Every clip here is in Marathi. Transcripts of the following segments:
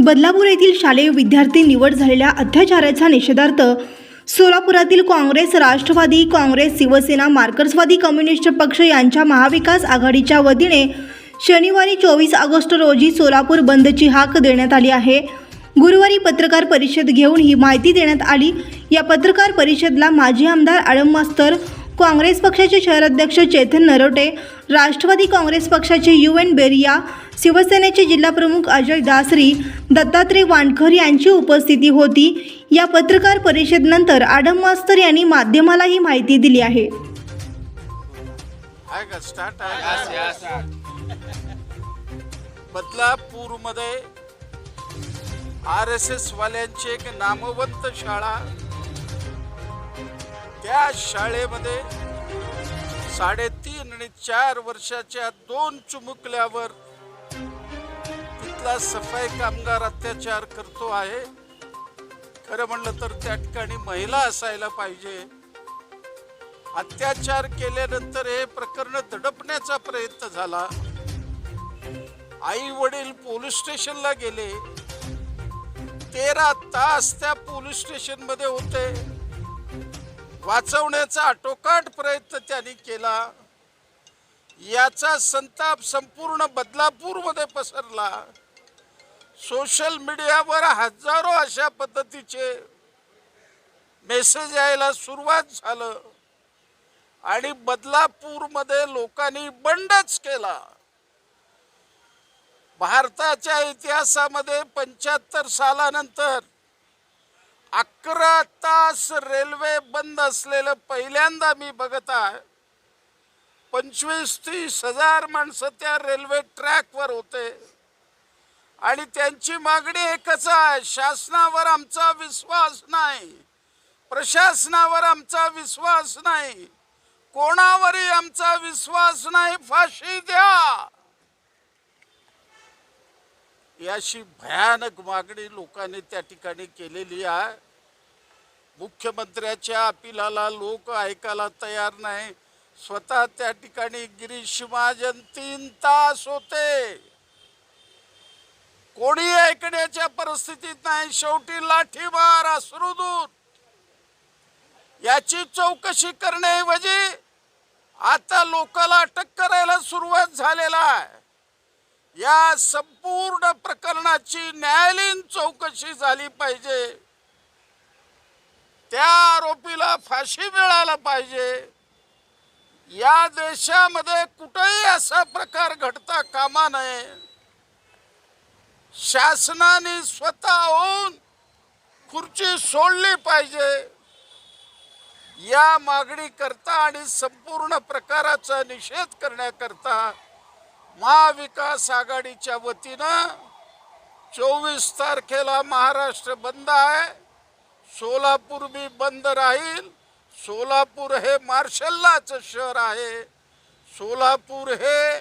बदलापूर येथील शालेय विद्यार्थी निवड झालेल्या अत्याचाराच्या निषेधार्थ सोलापुरातील काँग्रेस, राष्ट्रवादी काँग्रेस, शिवसेना, मार्क्सवादी कम्युनिस्ट पक्ष यांच्या महाविकास आघाडीच्या वतीने शनिवारी 24 ऑगस्ट रोजी सोलापूर बंदची हाक देण्यात आली आहे। गुरुवारी पत्रकार परिषद घेऊन ही माहिती देण्यात आली। या पत्रकार परिषदेला माजी आमदार आडम मास्तर, काँग्रेस पक्षाचे शहराध्यक्ष चेतन नरोटे, राष्ट्रवादी काँग्रेस पक्षाचे UN बेरिया, शिवसेनेचे जिल्हाप्रमुख अजय दासरी, दत्तात्रय वानखर यांची उपस्थिती होती। या पत्रकार परिषदेनंतर आडम मास्तर यांनी माध्यमाला ही माहिती दिली आहे। बदलापूर मध्ये RSS वाल्यांची एक नामवंत शाळा, त्या शाळेमध्ये 3.5 आणि 4 वर्षाच्या 2 चिमुकल्यावर तिथला सफाई कामगार अत्याचार करतो आहे। खरं म्हणलं तर त्या ठिकाणी महिला असायला पाहिजे। अत्याचार केल्यानंतर हे प्रकरण दडपण्याचा प्रयत्न झाला। आई वडील पोलीस स्टेशनला गेले, 13 तास त्या पोलीस स्टेशन मध्ये होते। वाचवण्याचा आटोकाट प्रयत्न त्यांनी केला। याचा संताप संपूर्ण बदलापूर मध्ये पसरला। सोशल मीडियावर हजारो अशा पद्धतीचे मेसेज यायला सुरुवात झालं आणि बदलापूर मध्ये लोकांनी बंडच केला। भारताच्या इतिहासामध्ये 75 सालानंतर 11 तास रेल्वे बंद असलेलं पहिल्यांदा मी बघत आहे। 25-30 हजार माणसं त्या रेल्वे ट्रॅकवर होते आणि त्यांची मागणी एकच आहे, शासनावर आमचा विश्वास नाही, प्रशासनावर आमचा विश्वास नाही, कोणावरही आमचा विश्वास नाही, फाशी द्या। याशी भयानक मागणी लोकांनी त्या ठिकाणी केलेली आहे। मुख्यमंत्र्याच्या अपीलाला लोक ऐकायला तयार नाही। स्वतः त्या ठिकाणी गिरीश महाजन 3 तास होते, कोणी ऐकण्याच्या परिस्थितीत नाही। शेवटी लाठीमार, अश्रुधूर याची चौकशी करण्याऐवजी आता लोकांना अटक करायला सुरुवात झालेला आहे। या संपूर्ण प्रकरणाची न्यायालयीन चौकशी झाली पाहिजे, त्या आरोपीला फाशी मिळायला पाहिजे। या देशामध्ये कुठेही असा प्रकार घडता कामा नये। शासनाने स्वतःहून खुर्ची सोडली पाहिजे। या मागणी करता आणि संपूर्ण प्रकाराचा निषेध करण्याकरता महाविकास आघाडीच्या वतीनं 24 तारखेला महाराष्ट्र बंद आहे। सोलापूर भी बंद राहील। सोलापूर हे मार्शललाचं शहर आहे, सोलापूर हे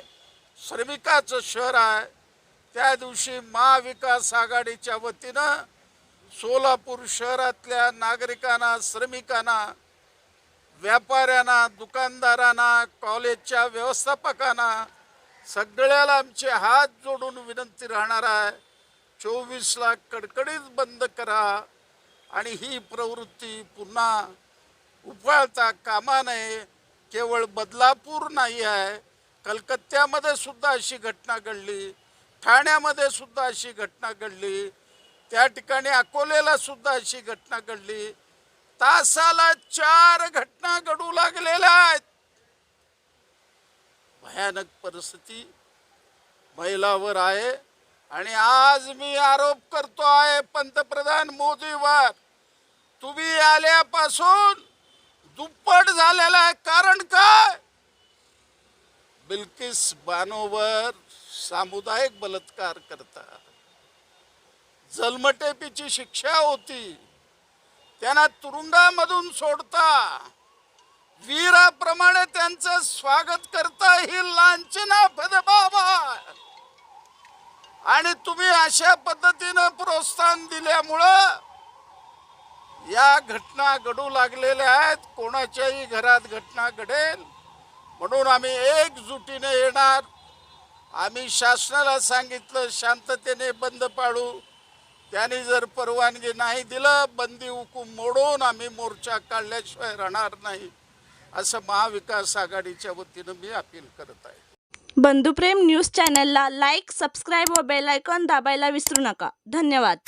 श्रमिकाचं शहर आहे। त्या दिवशी महाविकास आघाडीच्या वतीनं सोलापूर शहरातल्या नागरिकांना, श्रमिकांना, व्यापाऱ्यांना, दुकानदारांना, कॉलेजच्या व्यवस्थापकांना सगळ्याला आमचे हात जोडून विनंती राहणार आहे, 24 ला कडकडीत बंद करा आणि ही प्रवृत्ती पुन्हा उफाळता कामा नये। केवळ बदलापूर नाही आहे, कलकत्त्यामध्ये सुद्धा अशी घटना घडली, ठाण्यामध्ये सुद्धा अशी घटना घडली, त्या ठिकाणी अकोलेला सुद्धा अशी घटना घडली। तासाला 4 घटना घडू लागलेल्या आहेत। भयानक परिस्थिती महिलावर आहे आणि आज मी आरोप करतो आहे पंतप्रधान मोदीवर, तुम्ही आल्यापासून दुप्पट झालेला आहे। कारण काय? बिल्किस बानोवर सामुदायिक बलात्कार करता, जन्मठेपेची शिक्षा होती, त्यांना तुरुंगामधून सोडता, वीराप्रमाणे त्यांचं स्वागत करता, ही लांछना फदबाबा आणि तुम्ही अशा पद्धतीने प्रोत्साहन दिल्यामुळं या घटना घडू लागलेल्या आहेत। कोणाच्याही घरात घटना घडेल म्हणून आम्ही एकजुटीने येणार। आम्ही शासनाला सांगितलं शांततेने बंद पाडू, त्यांनी जर परवानगी नाही दिलं, बंदी हुकूम मोडून आम्ही मोर्चा काढल्याशिवाय राहणार नाही, असं महाविकास आघाडीच्या वतीनं मी अपील करत आहे. बंधुप्रेम न्यूज चॅनलला लाईक, सबस्क्राईब व बेल आयकॉन दाबायला विसरू नका. धन्यवाद.